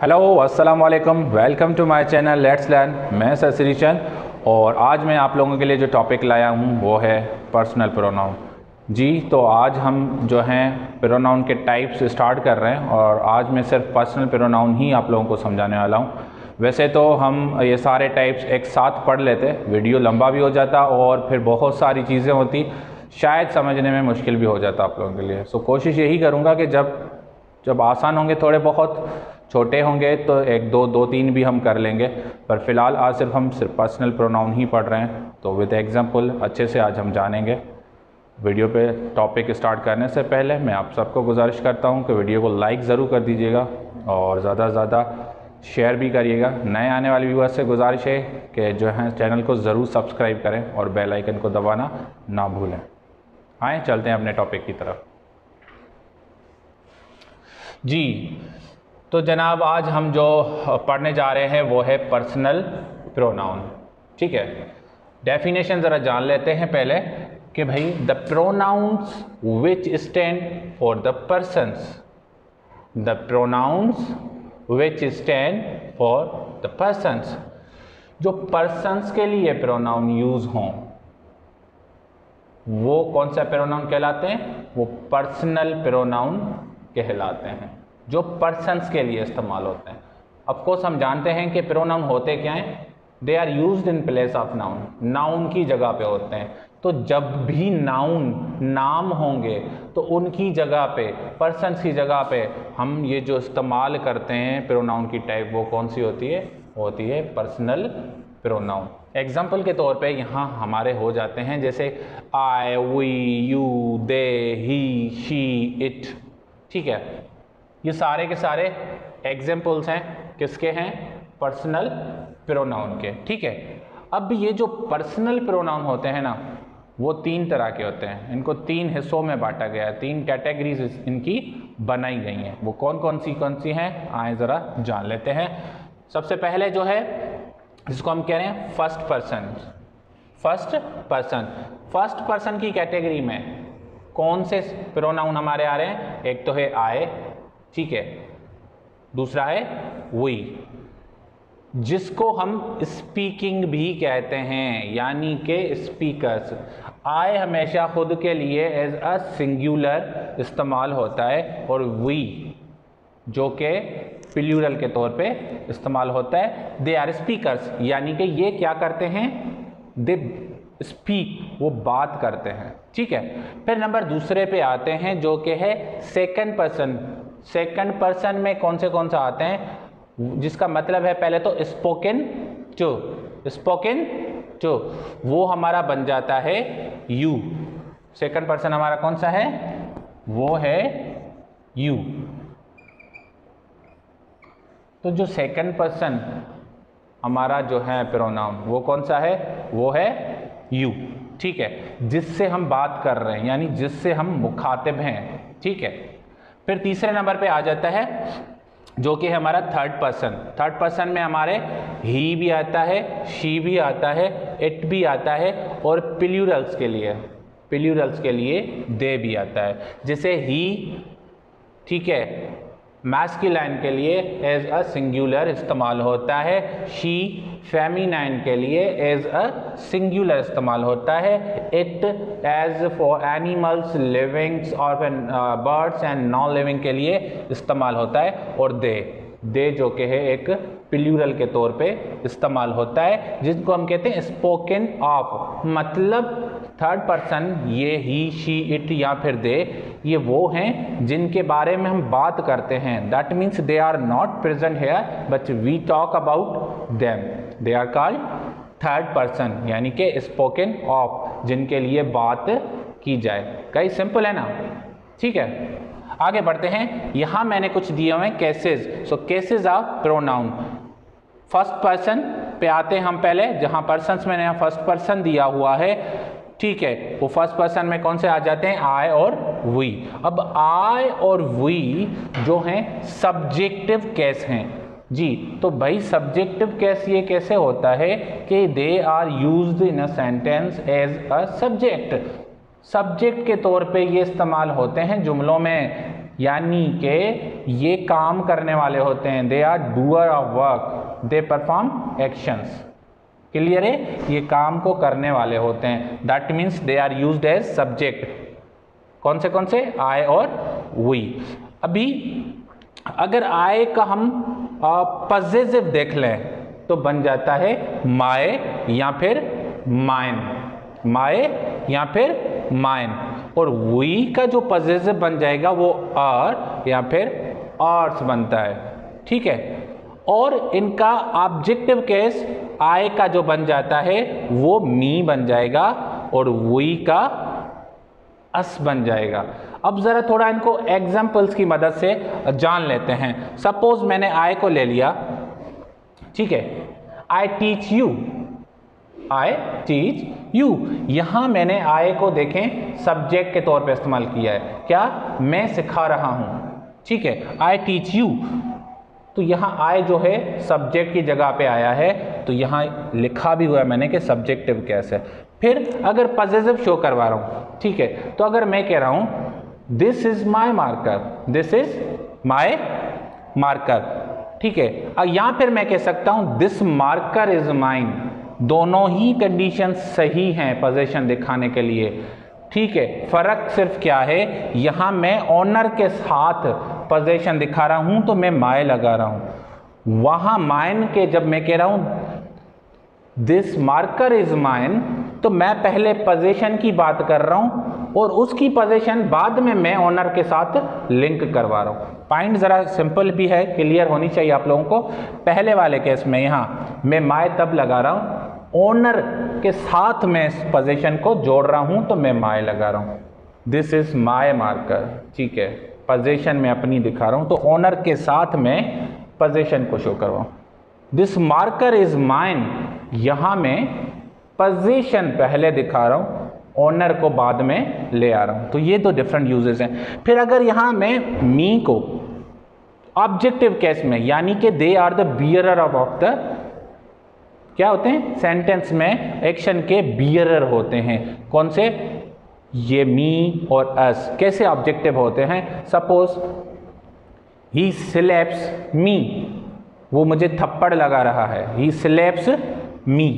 Hello अस्सलाम वालेकुम, welcome to my channel let's learn. मैं सर श्रीचंद और आज मैं आप लोगों के लिए जो टॉपिक लाया हूँ वो है पर्सनल प्रोनाउन। जी, तो आज हम जो हैं प्रोनाउन के टाइप्स स्टार्ट कर रहे हैं और आज मैं सिर्फ पर्सनल प्रोनाउन ही आप लोगों को समझाने वाला हूँ। वैसे तो हम ये सारे टाइप्स एक साथ पढ़ लेते, वीडियो लंबा भी हो जाता और फिर बहुत सारी चीज़ें होती, शायद समझने में मुश्किल भी हो जाता आप लोगों के लिए। सो कोशिश यही करूँगा कि जब आसान होंगे, थोड़े बहुत छोटे होंगे तो एक दो तीन भी हम कर लेंगे, पर फिलहाल आज हम सिर्फ पर्सनल प्रोनाउन ही पढ़ रहे हैं। तो विद एग्जांपल अच्छे से आज हम जानेंगे। वीडियो पे टॉपिक स्टार्ट करने से पहले मैं आप सबको गुजारिश करता हूं कि वीडियो को लाइक ज़रूर कर दीजिएगा और ज़्यादा से ज़्यादा शेयर भी करिएगा। नए आने वाले व्यूअर्स से गुजारिश है कि जो है चैनल को ज़रूर सब्सक्राइब करें और बेल आइकन को दबाना ना भूलें। आए चलते हैं अपने टॉपिक की तरफ। जी, तो जनाब आज हम जो पढ़ने जा रहे हैं वो है पर्सनल प्रोनाउन। ठीक है, डेफिनेशन ज़रा जान लेते हैं पहले कि भाई the pronounce which stand for the persons, the pronounce which stand for the persons. जो पर्सन्स के लिए प्रोनाउन यूज़ हों वो कौन सा प्रोनाउन कहलाते हैं? वो पर्सनल प्रोनाउन कहलाते हैं, जो पर्सन्स के लिए इस्तेमाल होते हैं। ऑफ कोर्स हम जानते हैं कि प्रोनाउन होते क्या हैं, they are used in place of noun, noun की जगह पे होते हैं। तो जब भी नाउन नाम होंगे तो उनकी जगह पे, पर्सन्स की जगह पे हम ये जो इस्तेमाल करते हैं प्रोनाउन की टाइप, वो कौन सी होती है? होती है पर्सनल प्रोनाउन। एग्जाम्पल के तौर पे यहाँ हमारे हो जाते हैं जैसे I, we, you, they, he, she, it. ठीक है, ये सारे के सारे एग्जाम्पल्स हैं, किसके हैं? पर्सनल प्रोनाउन के। ठीक है, अब ये जो पर्सनल प्रोनाउन होते हैं ना, वो तीन तरह के होते हैं। इनको तीन हिस्सों में बांटा गया है, तीन कैटेगरीज इनकी बनाई गई हैं। वो कौन सी हैं आए ज़रा जान लेते हैं। सबसे पहले जो है जिसको हम कह रहे हैं फर्स्ट पर्सन। फर्स्ट पर्सन की कैटेगरी में कौन से प्रोनाउन हमारे आ रहे हैं? एक तो है आई, ठीक है, दूसरा है वी, जिसको हम स्पीकिंग भी कहते हैं, यानी कि स्पीकर्स। आई हमेशा खुद के लिए एज अ सिंगुलर इस्तेमाल होता है और वी जो कि प्लूरल के तौर पे इस्तेमाल होता है। दे आर स्पीकर्स, यानी कि ये क्या करते हैं? दे स्पीक, वो बात करते हैं। ठीक है, फिर नंबर दूसरे पे आते हैं जो कि है सेकंड पर्सन। सेकंड पर्सन में कौन सा आते हैं? जिसका मतलब है पहले तो स्पोकन टू, वो हमारा बन जाता है यू। सेकंड पर्सन हमारा कौन सा है? वो है यू। तो जो सेकंड पर्सन हमारा जो है प्रोनाउन वो कौन सा है? वो है यू। ठीक है, जिससे हम बात कर रहे हैं, यानी जिससे हम मुखातिब हैं। ठीक है, फिर तीसरे नंबर पे आ जाता है जो कि है हमारा थर्ड पर्सन। थर्ड पर्सन में हमारे ही भी आता है, शी भी आता है, इट भी आता है और प्लूरल्स के लिए दे भी आता है। जैसे ही, ठीक है, मैस्कुलाइन के लिए एज अ सिंगुलर इस्तेमाल होता है, शी फेमिनाइन के लिए एज अ सिंगुलर इस्तेमाल होता है, it as for animals livings और बर्ड्स एंड नॉन लिविंग के लिए इस्तेमाल होता है, और दे जो कि है एक प्लूरल के तौर पे इस्तेमाल होता है, जिनको हम कहते हैं स्पोकन ऑफ। मतलब थर्ड पर्सन ये ही, शी, इट या फिर दे, ये वो हैं जिनके बारे में हम बात करते हैं। That means they are not present here but we talk about them, they are called third person, यानी कि स्पोकन ऑफ, जिनके लिए बात की जाए। कई सिंपल है ना? ठीक है, आगे बढ़ते हैं। यहां मैंने कुछ दिए हुए हैं cases. So cases of pronoun. First person पे आते हैं हम पहले, जहां पर्सन्स मैंने यहाँ फर्स्ट पर्सन दिया हुआ है। ठीक है, वो फर्स्ट पर्सन में कौन से आ जाते हैं? आई और वी। अब आई और वी जो हैं सब्जेक्टिव केस हैं। जी, तो भाई सब्जेक्टिव केस ये कैसे होता है कि they are used in a sentence as a subject. Subject के तौर पे ये इस्तेमाल होते हैं जुमलों में। यानी कि ये काम करने वाले होते हैं, they are doer of work, they perform actions. Clear है, ये काम को करने वाले होते हैं, that means they are used as subject. कौन से आई और वी। अभी अगर आई का हम पॉजिटिव देख लें तो बन जाता है माय या फिर माइन, माय या फिर माइन। और वी का जो पॉजिटिव बन जाएगा वो आर या फिर आर्स बनता है, ठीक है। और इनका ऑब्जेक्टिव केस आई का जो बन जाता है वो मी बन जाएगा और वी का अस बन जाएगा। अब जरा थोड़ा इनको एग्जाम्पल्स की मदद से जान लेते हैं। सपोज मैंने आई को ले लिया, ठीक है, I teach you, I teach you. यहां मैंने आई को देखें सब्जेक्ट के तौर पे इस्तेमाल किया है, क्या, मैं सिखा रहा हूं, ठीक है, आई टीच यू। तो यहाँ आई जो है सब्जेक्ट की जगह पे आया है, तो यहाँ लिखा भी हुआ है मैंने कि सब्जेक्टिव केस है। फिर अगर पॉजिटिव शो करवा रहा हूँ, ठीक है, तो अगर मैं कह रहा हूँ this is my marker, this is my marker, ठीक है, या फिर मैं कह सकता हूँ दिस मार्कर इज माइन। दोनों ही कंडीशन सही हैं पोजीशन दिखाने के लिए, ठीक है। फर्क सिर्फ क्या है, यहां मैं ऑनर के साथ पोजीशन दिखा रहा हूं तो मैं माय लगा रहा हूं, वहां माइन के जब मैं कह रहा हूं दिस मार्कर इज माइन तो मैं पहले पोजीशन की बात कर रहा हूं और उसकी पोजीशन बाद में मैं ऑनर के साथ लिंक करवा रहा हूं। पॉइंट जरा सिंपल भी है, क्लियर होनी चाहिए आप लोगों को। पहले वाले केस में यहां मैं माय तब लगा रहा हूं ओनर के साथ मैं इस पोजीशन को जोड़ रहा हूं तो मैं माय लगा रहा हूं, दिस इज माय मार्कर, ठीक है, पोजीशन में अपनी दिखा रहा हूं तो ओनर के साथ मैं पोजीशन को शो करवाऊं। दिस मार्कर इज माइन, यहां मैं पोजीशन पहले दिखा रहा हूं, ओनर को बाद में ले आ रहा हूं। तो ये दो डिफरेंट यूजेस हैं। फिर अगर यहां मैं मी को ऑब्जेक्टिव केस में, यानी कि they are the bearer of the, क्या होते हैं सेंटेंस में एक्शन के बियरर होते हैं, कौन से, ये मी और अस। कैसे ऑब्जेक्टिव होते हैं, सपोज ही स्लैप्स मी, वो मुझे थप्पड़ लगा रहा है, ही स्लैप्स मी।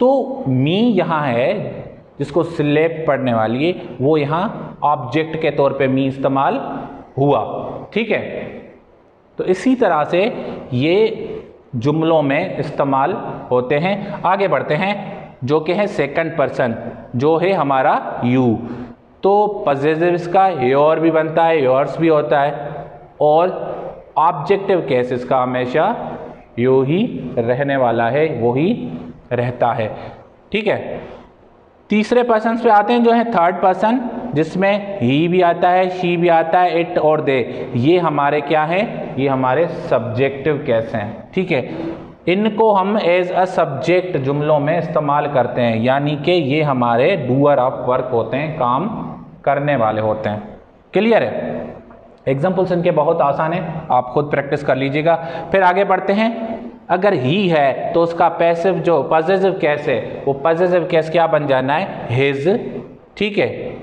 तो मी यहां है जिसको स्लैप पढ़ने वाली है, वो यहां ऑब्जेक्ट के तौर पे मी इस्तेमाल हुआ, ठीक है। तो इसी तरह से ये जुमलों में इस्तेमाल होते हैं। आगे बढ़ते हैं, जो कि है सेकंड पर्सन, जो है हमारा यू। तो पॉजिटिव्स का योर भी बनता है, योर्स भी होता है, और ऑब्जेक्टिव केसेस का हमेशा यू ही रहने वाला है, वो ही रहता है, ठीक है। तीसरे पर्सन पे आते हैं, जो है थर्ड पर्सन, जिसमें ही भी आता है, शी भी आता है, इट और दे। ये हमारे क्या है, ये हमारे सब्जेक्टिव केस हैं, ठीक है। इनको हम एज अ सब्जेक्ट जुमलों में इस्तेमाल करते हैं, यानी कि ये हमारे डूअर ऑफ वर्क होते हैं, काम करने वाले होते हैं। क्लियर है, एग्जाम्पल्स इनके बहुत आसान है, आप खुद प्रैक्टिस कर लीजिएगा। फिर आगे बढ़ते हैं, अगर ही है तो उसका पैसिव जो पॉजिटिव केस है, वो पॉजिटिव केस क्या बन जाना है, हिज, ठीक है।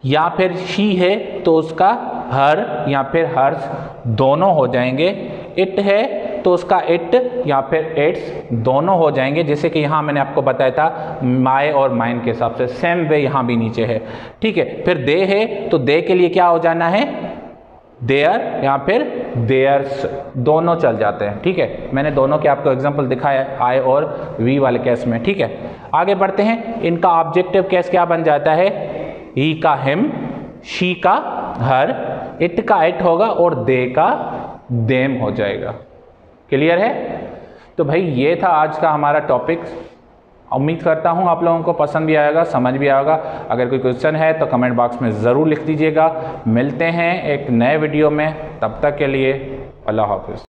या फिर शी है तो उसका हर या फिर हर्स दोनों हो जाएंगे। इट है तो उसका इट या फिर इट्स दोनों हो जाएंगे, जैसे कि यहाँ मैंने आपको बताया था माय और माइन के हिसाब से, सेम वे यहाँ भी नीचे है, ठीक है। फिर दे है तो दे के लिए क्या हो जाना है, देयर या फिर देयर्स, दोनों चल जाते हैं, ठीक है। मैंने दोनों के आपको एग्जांपल दिखाया है आई और वी वाले केस में, ठीक है। आगे बढ़ते हैं, इनका ऑब्जेक्टिव केस क्या बन जाता है, ही का हिम, शी का हर, इट का इट होगा और दे का देम हो जाएगा। क्लियर है। तो भाई ये था आज का हमारा टॉपिक। उम्मीद करता हूँ आप लोगों को पसंद भी आएगा, समझ भी आएगा। अगर कोई क्वेश्चन है तो कमेंट बॉक्स में ज़रूर लिख दीजिएगा। मिलते हैं एक नए वीडियो में, तब तक के लिए अल्लाह हाफिज़।